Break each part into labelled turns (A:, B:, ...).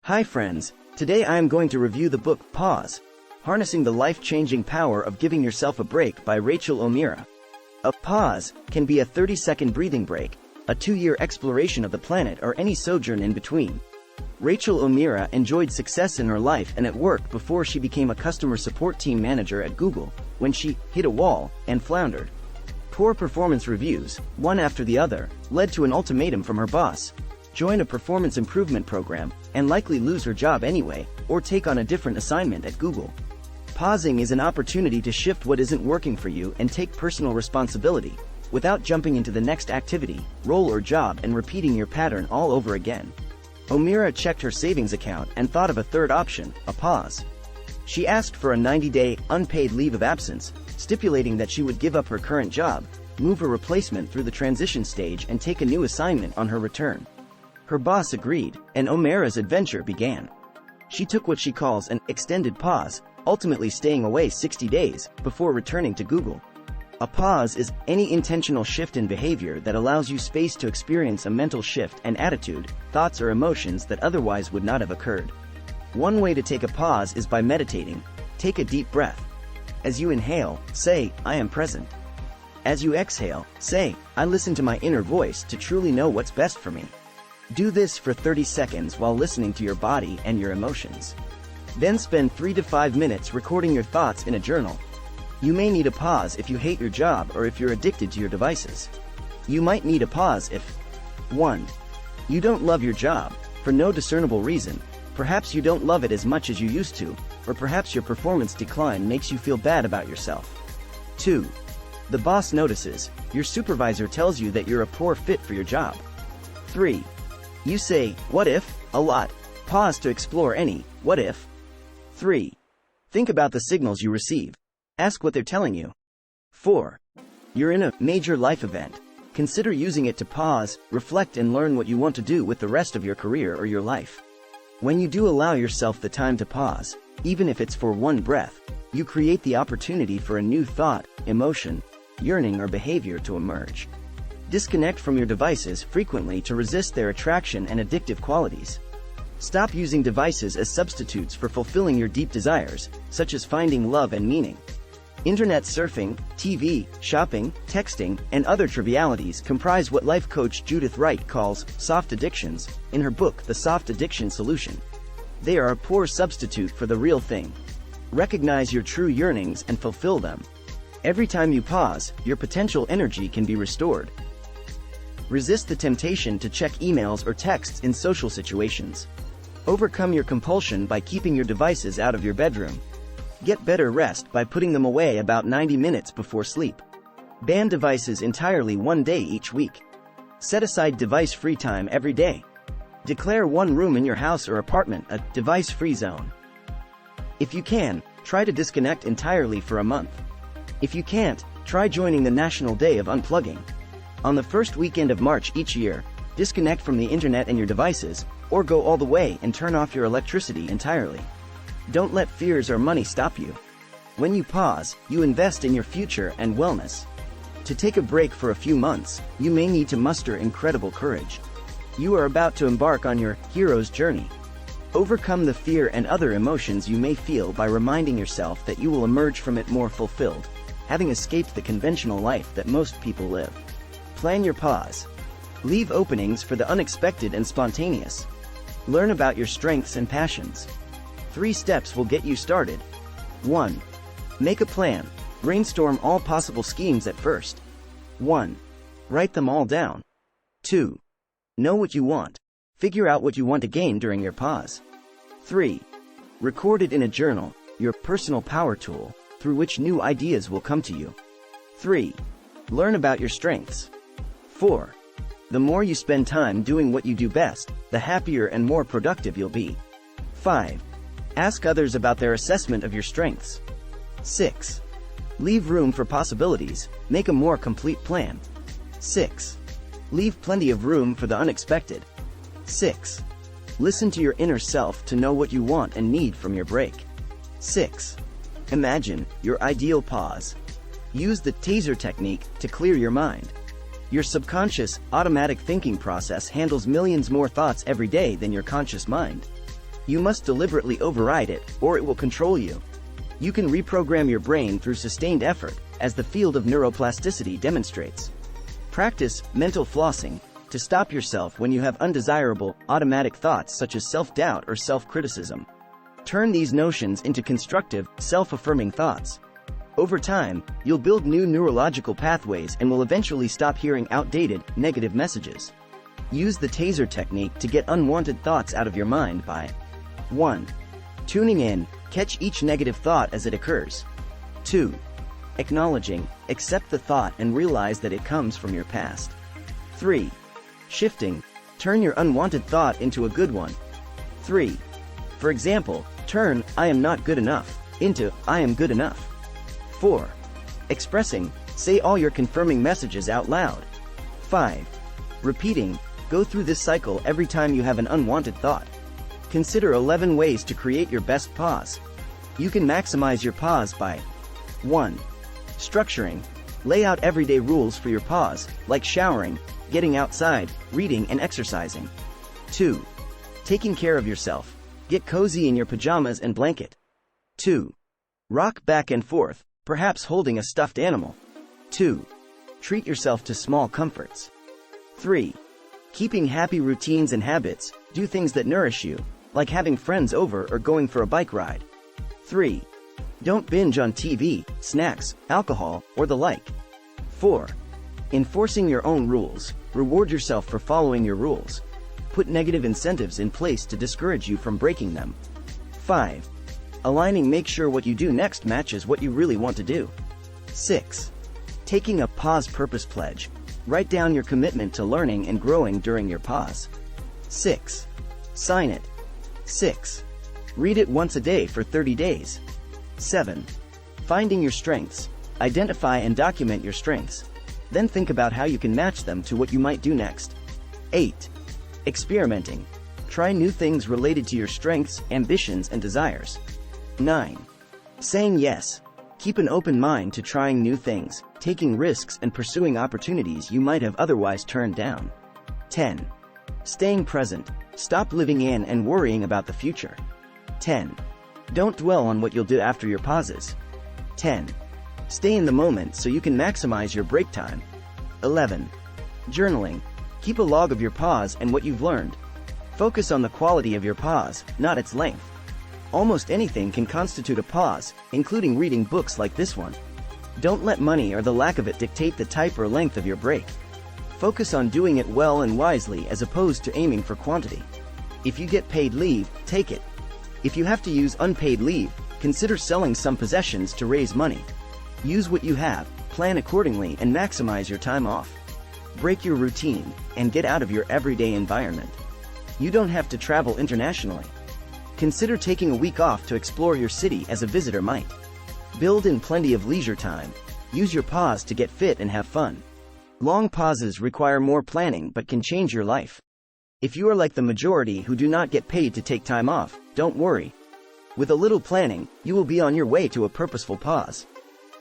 A: Hi friends, today I am going to review the book Pause, Harnessing the Life-Changing Power of Giving Yourself a Break by Rachael O'Meara. A pause can be a 30-second breathing break, a 2-year exploration of the planet, or any sojourn in between. Rachael O'Meara enjoyed success in her life and at work before she became a customer support team manager at Google, when she hit a wall and floundered. Poor performance reviews, one after the other, led to an ultimatum from her boss: join a performance improvement program, and likely lose her job anyway, or take on a different assignment at Google. Pausing is an opportunity to shift what isn't working for you and take personal responsibility, without jumping into the next activity, role or job and repeating your pattern all over again. O'Meara checked her savings account and thought of a third option, a pause. She asked for a 90-day, unpaid leave of absence, stipulating that she would give up her current job, move her replacement through the transition stage and take a new assignment on her return. Her boss agreed, and O'Meara's adventure began. She took what she calls an extended pause, ultimately staying away 60 days, before returning to Google. A pause is any intentional shift in behavior that allows you space to experience a mental shift and attitude, thoughts or emotions that otherwise would not have occurred. One way to take a pause is by meditating. Take a deep breath. As you inhale, say, "I am present." As you exhale, say, "I listen to my inner voice to truly know what's best for me." Do this for 30 seconds while listening to your body and your emotions. Then spend 3 to 5 minutes recording your thoughts in a journal. You may need a pause if you hate your job or if you're addicted to your devices. You might need a pause if 1. You don't love your job, for no discernible reason. Perhaps you don't love it as much as you used to, or perhaps your performance decline makes you feel bad about yourself. 2. The boss notices, your supervisor tells you that you're a poor fit for your job. 3. You say, "What if?" a lot. Pause to explore any what if. 3. Think about the signals you receive. Ask what they're telling you. 4. You're in a major life event. Consider using it to pause, reflect and learn what you want to do with the rest of your career or your life. When you do allow yourself the time to pause, even if it's for one breath, you create the opportunity for a new thought, emotion, yearning or behavior to emerge. Disconnect from your devices frequently to resist their attraction and addictive qualities. Stop using devices as substitutes for fulfilling your deep desires, such as finding love and meaning. Internet surfing, TV, shopping, texting, and other trivialities comprise what life coach Judith Wright calls soft addictions in her book The Soft Addiction Solution. They are a poor substitute for the real thing. Recognize your true yearnings and fulfill them. Every time you pause, your potential energy can be restored. Resist the temptation to check emails or texts in social situations. Overcome your compulsion by keeping your devices out of your bedroom. Get better rest by putting them away about 90 minutes before sleep. Ban devices entirely one day each week. Set aside device-free time every day. Declare one room in your house or apartment a device-free zone. If you can, try to disconnect entirely for a month. If you can't, try joining the National Day of Unplugging. On the first weekend of March each year, disconnect from the internet and your devices, or go all the way and turn off your electricity entirely. Don't let fears or money stop you. When you pause, you invest in your future and wellness. To take a break for a few months, you may need to muster incredible courage. You are about to embark on your hero's journey. Overcome the fear and other emotions you may feel by reminding yourself that you will emerge from it more fulfilled, having escaped the conventional life that most people live. Plan your pause. Leave openings for the unexpected and spontaneous. Learn about your strengths and passions. 3 steps will get you started. 1. Make a plan. Brainstorm all possible schemes at first. 1. Write them all down. 2. Know what you want. Figure out what you want to gain during your pause. 3. Record it in a journal, your personal power tool, through which new ideas will come to you. 3. Learn about your strengths. 4. The more you spend time doing what you do best, the happier and more productive you'll be. 5. Ask others about their assessment of your strengths. 6. Leave room for possibilities, make a more complete plan. 6. Leave plenty of room for the unexpected. 6. Listen to your inner self to know what you want and need from your break. 6. Imagine your ideal pause. Use the taser technique to clear your mind. Your subconscious, automatic thinking process handles millions more thoughts every day than your conscious mind. You must deliberately override it, or it will control you. You can reprogram your brain through sustained effort, as the field of neuroplasticity demonstrates. Practice mental flossing to stop yourself when you have undesirable, automatic thoughts such as self-doubt or self-criticism. Turn these notions into constructive, self-affirming thoughts. Over time, you'll build new neurological pathways and will eventually stop hearing outdated, negative messages. Use the taser technique to get unwanted thoughts out of your mind by 1. Tuning in, catch each negative thought as it occurs. 2. Acknowledging, accept the thought and realize that it comes from your past. 3. Shifting, turn your unwanted thought into a good one. 3. For example, turn "I am not good enough" into "I am good enough." 4. Expressing, say all your confirming messages out loud. 5. Repeating, go through this cycle every time you have an unwanted thought. Consider 11 ways to create your best pause. You can maximize your pause by 1. Structuring, lay out everyday rules for your pause, like showering, getting outside, reading and exercising. 2. Taking care of yourself. Get cozy in your pajamas and blanket. 2. Rock back and forth, perhaps holding a stuffed animal. 2. Treat yourself to small comforts. 3. Keeping happy routines and habits, do things that nourish you, like having friends over or going for a bike ride. 3. Don't binge on TV, snacks, alcohol, or the like. 4. Enforcing your own rules, reward yourself for following your rules. Put negative incentives in place to discourage you from breaking them. 5. Aligning, make sure what you do next matches what you really want to do. 6. Taking a pause purpose pledge. Write down your commitment to learning and growing during your pause. 6. Sign it. 6. Read it once a day for 30 days. 7. Finding your strengths. Identify and document your strengths. Then think about how you can match them to what you might do next. 8. Experimenting. Try new things related to your strengths, ambitions, and desires. 9. Saying yes. Keep an open mind to trying new things, taking risks and pursuing opportunities you might have otherwise turned down. 10. Staying present. Stop living in and worrying about the future. 10. Don't dwell on what you'll do after your pauses. 10. Stay in the moment so you can maximize your break time. 11. Journaling. Keep a log of your pause and what you've learned. Focus on the quality of your pause, not its length. Almost anything can constitute a pause, including reading books like this one. Don't let money or the lack of it dictate the type or length of your break. Focus on doing it well and wisely as opposed to aiming for quantity. If you get paid leave, take it. If you have to use unpaid leave, consider selling some possessions to raise money. Use what you have, plan accordingly, and maximize your time off. Break your routine, and get out of your everyday environment. You don't have to travel internationally. Consider taking a week off to explore your city as a visitor might. Build in plenty of leisure time. Use your pause to get fit and have fun. Long pauses require more planning but can change your life. If you are like the majority who do not get paid to take time off, don't worry. With a little planning, you will be on your way to a purposeful pause.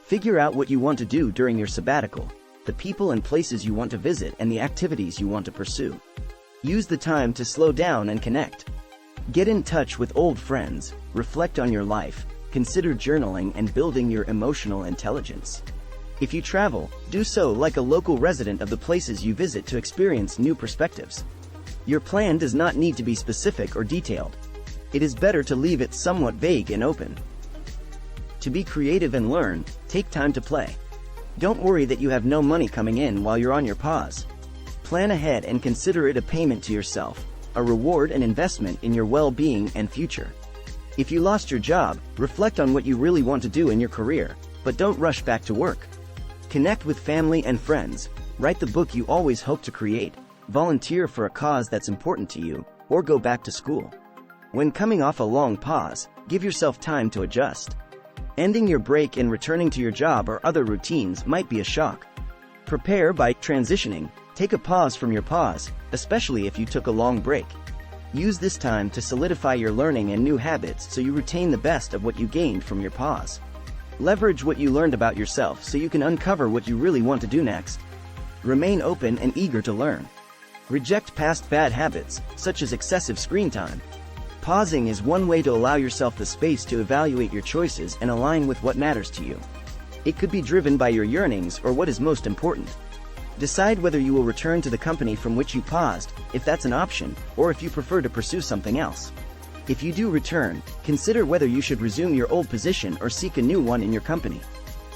A: Figure out what you want to do during your sabbatical, the people and places you want to visit, and the activities you want to pursue. Use the time to slow down and connect. Get in touch with old friends, reflect on your life, consider journaling and building your emotional intelligence. If you travel, do so like a local resident of the places you visit to experience new perspectives. Your plan does not need to be specific or detailed. It is better to leave it somewhat vague and open. To be creative and learn, take time to play. Don't worry that you have no money coming in while you're on your pause. Plan ahead and consider it a payment to yourself, a reward and investment in your well-being and future. If you lost your job, reflect on what you really want to do in your career, but don't rush back to work. Connect with family and friends, write the book you always hoped to create, volunteer for a cause that's important to you, or go back to school. When coming off a long pause, give yourself time to adjust. Ending your break and returning to your job or other routines might be a shock. Prepare by transitioning. Take a pause from your pause, especially if you took a long break. Use this time to solidify your learning and new habits so you retain the best of what you gained from your pause. Leverage what you learned about yourself so you can uncover what you really want to do next. Remain open and eager to learn. Reject past bad habits, such as excessive screen time. Pausing is one way to allow yourself the space to evaluate your choices and align with what matters to you. It could be driven by your yearnings or what is most important. Decide whether you will return to the company from which you paused, if that's an option, or if you prefer to pursue something else. If you do return, consider whether you should resume your old position or seek a new one in your company.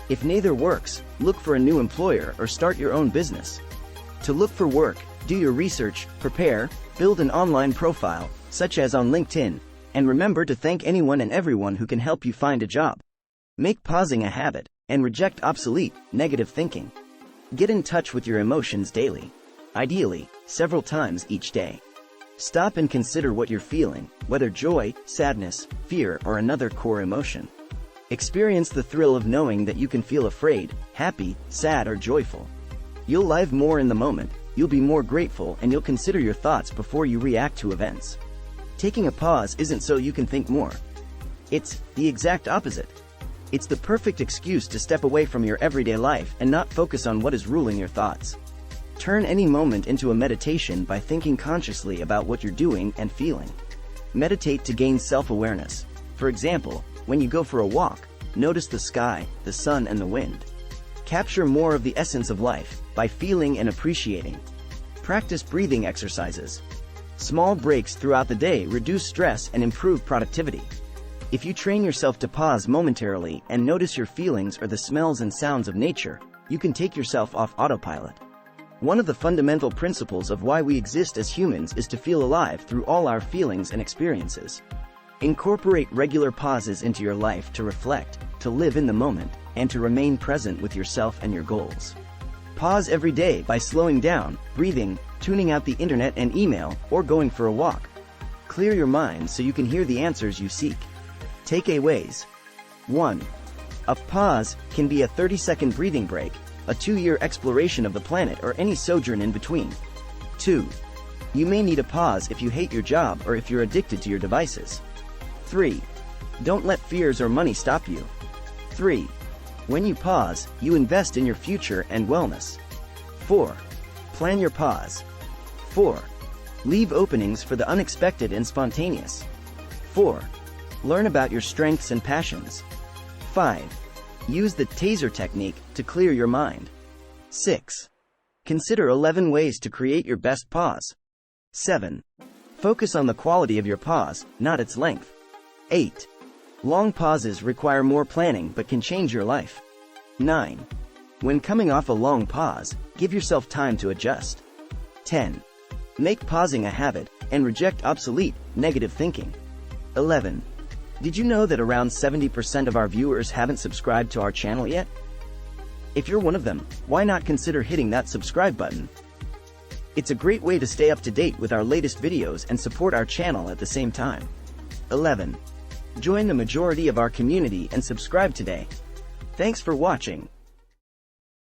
A: If neither works, look for a new employer or start your own business. To look for work, do your research, prepare, build an online profile, such as on LinkedIn, and remember to thank anyone and everyone who can help you find a job. Make pausing a habit, and reject obsolete, negative thinking. Get in touch with your emotions daily. Ideally, several times each day. Stop and consider what you're feeling, whether joy, sadness, fear, or another core emotion. Experience the thrill of knowing that you can feel afraid, happy, sad, or joyful. You'll live more in the moment, you'll be more grateful, and you'll consider your thoughts before you react to events. Taking a pause isn't so you can think more. It's the exact opposite. It's the perfect excuse to step away from your everyday life and not focus on what is ruling your thoughts. Turn any moment into a meditation by thinking consciously about what you're doing and feeling. Meditate to gain self-awareness. For example, when you go for a walk, notice the sky, the sun, and the wind. Capture more of the essence of life by feeling and appreciating. Practice breathing exercises. Small breaks throughout the day reduce stress and improve productivity. If you train yourself to pause momentarily and notice your feelings or the smells and sounds of nature, you can take yourself off autopilot. One of the fundamental principles of why we exist as humans is to feel alive through all our feelings and experiences. Incorporate regular pauses into your life to reflect, to live in the moment, and to remain present with yourself and your goals. Pause every day by slowing down, breathing, tuning out the internet and email, or going for a walk. Clear your mind so you can hear the answers you seek. Takeaways. 1. A pause can be a 30-second breathing break, a 2-year exploration of the planet, or any sojourn in between. 2. You may need a pause if you hate your job or if you're addicted to your devices. 3. Don't let fears or money stop you. 3. When you pause, you invest in your future and wellness. 4. Plan your pause. 4. Leave openings for the unexpected and spontaneous. 4. Learn about your strengths and passions. 5. Use the taser technique to clear your mind. 6. Consider 11 ways to create your best pause. 7. Focus on the quality of your pause, not its length. 8. Long pauses require more planning but can change your life. 9. When coming off a long pause, give yourself time to adjust. 10. Make pausing a habit, and reject obsolete, negative thinking. 11. Did you know that around 70% of our viewers haven't subscribed to our channel yet? If you're one of them, why not consider hitting that subscribe button? It's a great way to stay up to date with our latest videos and support our channel at the same time. 11. Join the majority of our community and subscribe today. Thanks for watching.